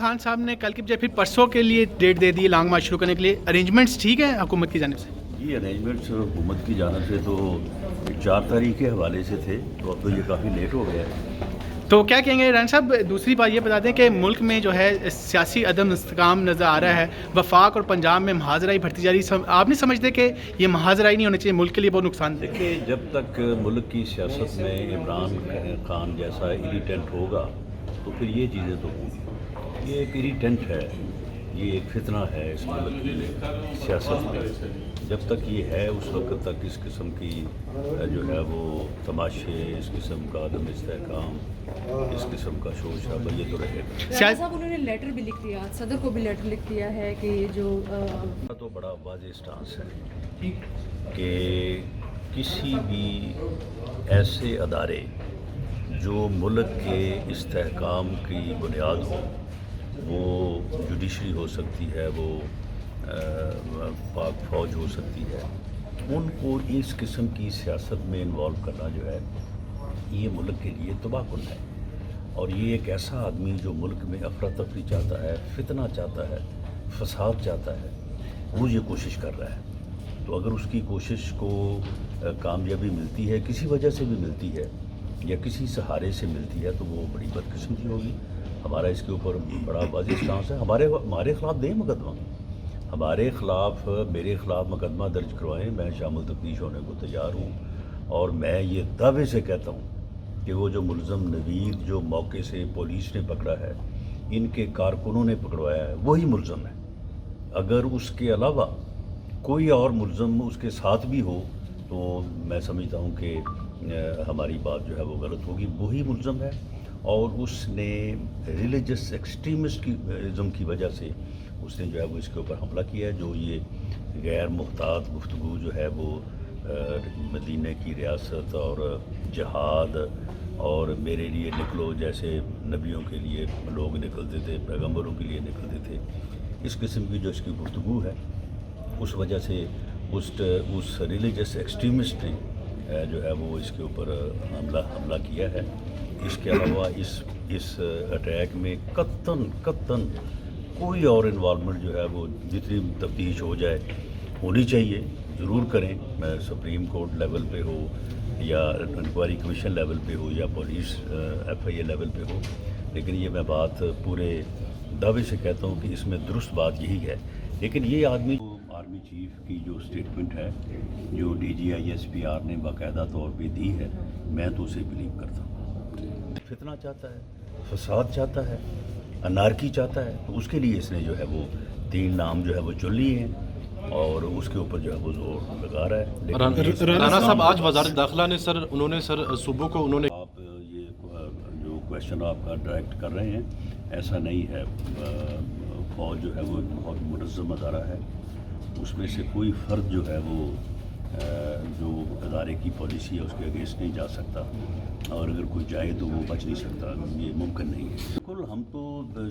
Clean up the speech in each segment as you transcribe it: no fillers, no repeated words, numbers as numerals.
خان صاحب نے کل کی بجائے پھر پرسوں کے لیے ڈیٹ دے دی لانگ مارچ شروع کرنے کے لیے، ارینجمنٹس ٹھیک ہیں حکومت کی جانب سے؟ یہ ارینجمنٹس حکومت کی جانب سے تو 4 تاریخ کے حوالے سے تھے، تو اب تو یہ کافی لیٹ ہو گیا ہے۔ تو کیا کہیں گے ران صاحب؟ دوسری بات یہ بتا دیں کہ ملک میں جو ہے سیاسی عدم استحکام نظر آ رہا ہے، وفاق اور پنجاب میں مہاجرائی بڑھتی جا رہی ہے، آپ نہیں سمجھتے کہ یہ مہاجرائی نہیں ہونا چاہیے، ملک کے لیے بہت نقصان دہ؟ دیکھیے، جب تک ملک کی سیاست میں عمران خان جیسا اریٹنٹ ہوگا تو پھر یہ چیزیں تو ہوں گی۔ یہ ایک اریٹنٹ ہے، یہ ایک فتنہ ہے اس ملک کی سیاست میں۔ جب تک یہ ہے اس وقت تک اس قسم کی جو ہے وہ تماشے، اس قسم کا عدم استحکام، اس قسم کا شور شرابہ یہ تو رہے گا۔ صاحب انہوں نے لیٹر بھی لکھ دیا، صدر کو بھی لیٹر لکھ دیا ہے کہ جو تو بڑا واضح سٹانس ہے کہ کسی بھی ایسے ادارے جو ملک کے استحکام کی بنیاد ہو، وہ جوڈیشری ہو سکتی ہے، وہ پاک فوج ہو سکتی ہے، ان کو اس قسم کی سیاست میں انوالو کرنا جو ہے یہ ملک کے لیے تباہ کن ہے۔ اور یہ ایک ایسا آدمی جو ملک میں افراتفری چاہتا ہے، فتنہ چاہتا ہے، فساد چاہتا ہے، وہ یہ کوشش کر رہا ہے۔ تو اگر اس کی کوشش کو کامیابی ملتی ہے، کسی وجہ سے بھی ملتی ہے یا کسی سہارے سے ملتی ہے، تو وہ بڑی بدقسمتی ہوگی۔ ہمارا اس کے اوپر بڑا واضح سٹانس ہے۔ ہمارے خلاف دیں مقدمہ، ہمارے خلاف، میرے خلاف مقدمہ درج کروائیں، میں شامل تفتیش ہونے کو تیار ہوں۔ اور میں یہ دعوے سے کہتا ہوں کہ وہ جو ملزم نوید جو موقع سے پولیس نے پکڑا ہے، ان کے کارکنوں نے پکڑوایا ہے، وہی ملزم ہے۔ اگر اس کے علاوہ کوئی اور ملزم اس کے ساتھ بھی ہو تو میں سمجھتا ہوں کہ ہماری بات جو ہے وہ غلط ہوگی۔ وہی ملزم ہے اور اس نے ریلیجس ایکسٹریمسٹزم کی وجہ سے اس نے جو ہے وہ اس کے اوپر حملہ کیا ہے۔ جو یہ غیر محتاط گفتگو جو ہے وہ مدینہ کی ریاست اور جہاد اور میرے لیے نکلو جیسے نبیوں کے لیے لوگ نکلتے تھے، پیغمبروں کے لیے نکلتے تھے، اس قسم کی جو اس کی گفتگو ہے، اس وجہ سے اس ریلیجس ایکسٹریمسٹ نے جو ہے وہ اس کے اوپر حملہ کیا ہے۔ اس کے علاوہ اس اٹیک میں قطعاً کوئی اور انوالومنٹ جو ہے وہ جتنی تفتیش ہو جائے ہونی چاہیے، ضرور کریں، میں سپریم کورٹ لیول پہ ہو یا انکوائری کمیشن لیول پہ ہو یا پولیس ایف آئی اے لیول پہ ہو، لیکن یہ میں بات پورے دعوے سے کہتا ہوں کہ اس میں درست بات یہی ہے۔ لیکن یہ آدمی آرمی چیف کی جو اسٹیٹمنٹ ہے، جو D G I S P R نے باقاعدہ طور پہ دی ہے، میں تو اسے بلیو کرتا ہوں۔ فتنہ چاہتا ہے، فساد چاہتا ہے، انارکی چاہتا ہے، تو اس کے لیے اس نے جو ہے وہ 3 نام جو ہے وہ چن لیے ہیں اور اس کے اوپر جو ہے وہ زور لگا رہا ہے۔ رانا صاحب، آج وزارت داخلہ نے انہوں نے صوبوں کو آپ یہ جو کویشچن آپ کا ڈائریکٹ کر رہے ہیں، ایسا نہیں ہے۔ فوج جو ہے وہ بہت منظم ادارہ ہے، اس میں سے کوئی فرد جو ہے وہ جو ادارے کی پالیسی ہے اس کے اگینسٹ نہیں جا سکتا، اور اگر کوئی جائے تو وہ بچ نہیں سکتا، یہ ممکن نہیں ہے۔ بالکل، ہم تو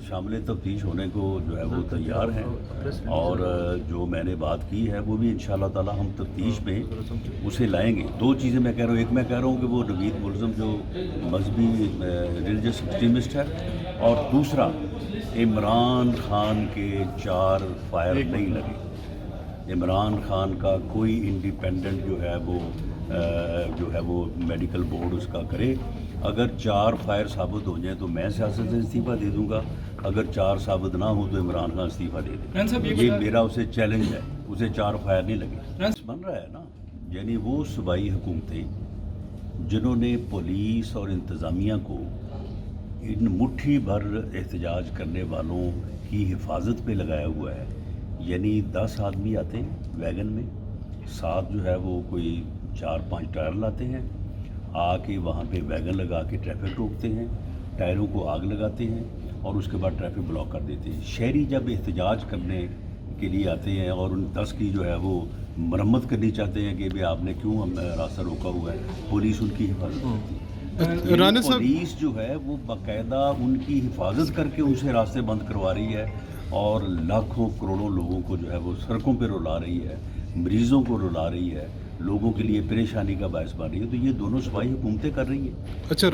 شامل تفتیش ہونے کو جو ہے وہ تیار ہیں، اور جو میں نے بات کی ہے وہ بھی انشاءاللہ تعالی ہم تفتیش میں اسے لائیں گے۔ 2 چیزیں میں کہہ رہا ہوں، ایک میں کہہ رہا ہوں کہ وہ نوید ملزم جو مذہبی ریلیجس ایکسٹریمسٹ ہے، اور دوسرا عمران خان کے 4 فائر نہیں لگے۔ عمران خان کا کوئی انڈیپینڈنٹ جو ہے وہ میڈیکل بورڈ اس کا کرے۔ اگر 4 فائر ثابت ہو جائیں تو میں سیاست سے استعفیٰ دے دوں گا، اگر 4 ثابت نہ ہوں تو عمران خان استعفیٰ دے دے۔ یہ میرا اسے چیلنج ہے، اسے 4 فائر نہیں لگے۔ بن رہا ہے نا، یعنی وہ صوبائی حکومتیں جنہوں نے پولیس اور انتظامیہ کو ان مٹھی بھر احتجاج کرنے والوں کی حفاظت پہ لگایا ہوا ہے، یعنی 10 آدمی آتے ہیں ویگن میں، 7 جو ہے وہ کوئی 4-5 ٹائر لاتے ہیں، آ کے وہاں پہ ویگن لگا کے ٹریفک روکتے ہیں، ٹائروں کو آگ لگاتے ہیں اور اس کے بعد ٹریفک بلاک کر دیتے ہیں۔ شہری جب احتجاج کرنے کے لیے آتے ہیں اور ان 10 کی جو ہے وہ مرمت کرنی چاہتے ہیں کہ بھئی آپ نے کیوں ہم راستہ روکا ہوا ہے، پولیس ان کی حفاظت کرتی ہے۔ پولیس جو ہے وہ باقاعدہ ان کی حفاظت کر کے ان سے راستے بند کروا رہی ہے، اور لاکھوں کروڑوں لوگوں کو جو ہے وہ سڑکوں پہ رلا رہی ہے، مریضوں کو رلا رہی ہے، لوگوں کے لیے پریشانی کا باعث بن رہی ہے۔ تو یہ دونوں صوبائی حکومتیں کر رہی ہیں۔